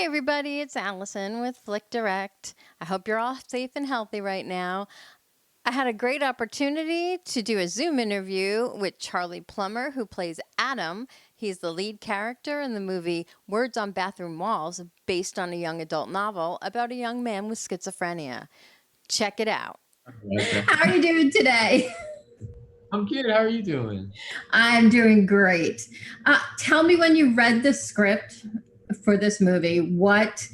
everybody, it's Allison with FlickDirect. I hope you're all safe and healthy right now. I had a great opportunity to do a Zoom interview with Charlie Plummer, who plays Adam. He's the lead character in the movie Words on Bathroom Walls, based on a young adult novel about a young man with schizophrenia. Check it out. Okay. How are you doing today? I'm good. How are you doing? I'm doing great. Tell me, when you read the script for this movie, what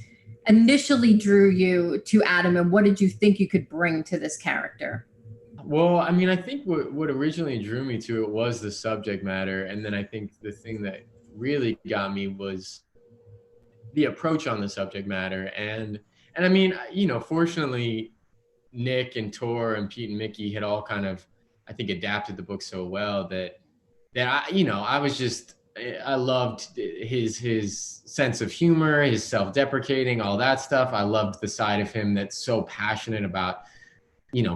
initially drew you to Adam, and what did you think you could bring to this character? Well, I mean, I think what originally drew me to it was the subject matter. And then I think the thing that really got me was the approach on the subject matter. And I mean, fortunately, Nick and Tor and Pete and Mickey had all kind of, I think, adapted the book so well that I was just, I loved his sense of humor, his self-deprecating, all that stuff. I loved the side of him that's so passionate about,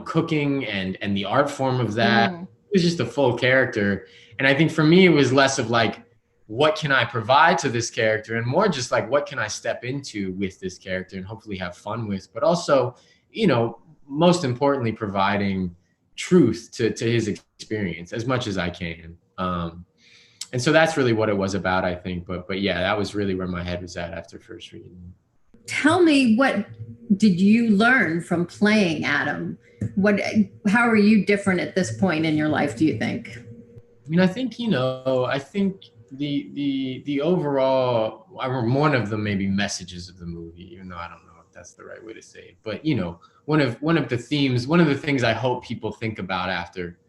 cooking and the art form of that. It was just a full character. And I think for me, it was less of like, what can I provide to this character, and more just like, what can I step into with this character and hopefully have fun with, but also, most importantly, providing truth to his experience as much as I can. And so that's really what it was about, I think. But yeah, that was really where my head was at after first reading. Tell me, what did you learn from playing Adam? How are you different at this point in your life, do you think? I mean, I think, I think the overall, one of the maybe messages of the movie, even though I don't know if that's the right way to say it, but one of the themes, one of the things I hope people think about after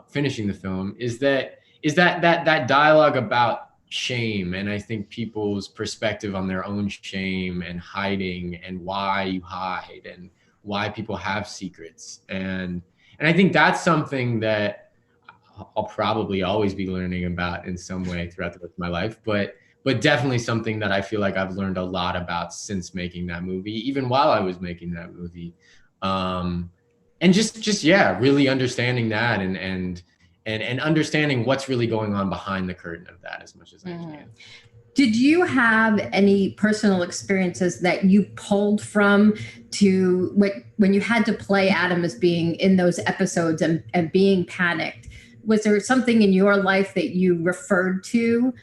finishing the film is that dialogue about shame, and I think people's perspective on their own shame and hiding, and why you hide, and why people have secrets, and I think that's something that I'll probably always be learning about in some way throughout the rest of my life, but definitely something that I feel like I've learned a lot about since making that movie, even while I was making that movie. And just yeah, really understanding that, and understanding what's really going on behind the curtain of that as much as I can. Did you have any personal experiences that you pulled from to when you had to play Adam as being in those episodes and being panicked? Was there something in your life that you referred to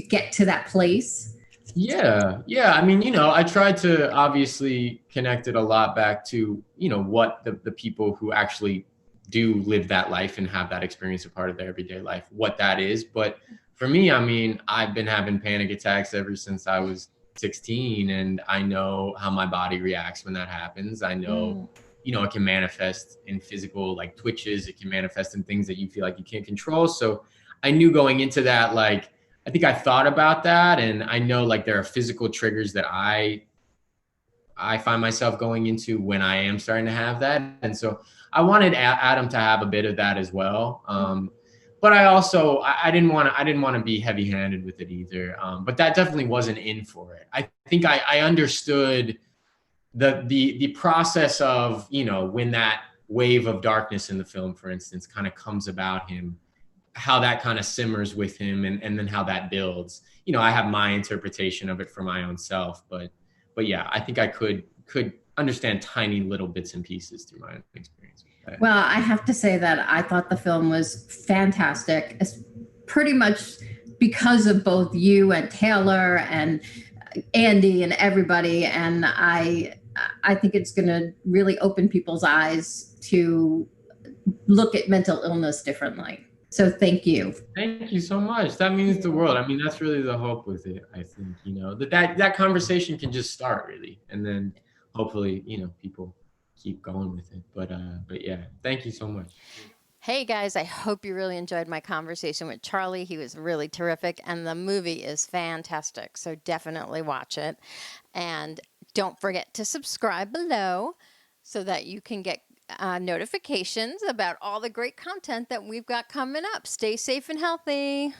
get to that place? Yeah. I mean, I tried to obviously connect it a lot back to, what the people who actually do live that life and have that experience a part of their everyday life, what that is. But for me, I mean, I've been having panic attacks ever since I was 16, and I know how my body reacts when that happens. I know, it can manifest in physical, like, twitches. It can manifest in things that you feel like you can't control. So I knew going into that, like, I think I thought about that, and I know, like, there are physical triggers that I find myself going into when I am starting to have that. And so I wanted Adam to have a bit of that as well. But I also, I didn't want to be heavy handed with it either. But that definitely wasn't in for it. I think I understood the process of, when that wave of darkness in the film, for instance, kind of comes about him, how that kind of simmers with him, and then how that builds. I have my interpretation of it for my own self, but yeah, I think I could understand tiny little bits and pieces through my own experience with that. Well, I have to say that I thought the film was fantastic. It's pretty much because of both you and Taylor and Andy and everybody, and I think it's going to really open people's eyes to look at mental illness differently. So thank you. Thank you so much. That means the world. I mean, that's really the hope with it. I think, that conversation can just start, really. And then hopefully, people keep going with it. But yeah, thank you so much. Hey guys, I hope you really enjoyed my conversation with Charlie. He was really terrific, and the movie is fantastic. So definitely watch it. And don't forget to subscribe below so that you can get notifications about all the great content that we've got coming up. Stay safe and healthy.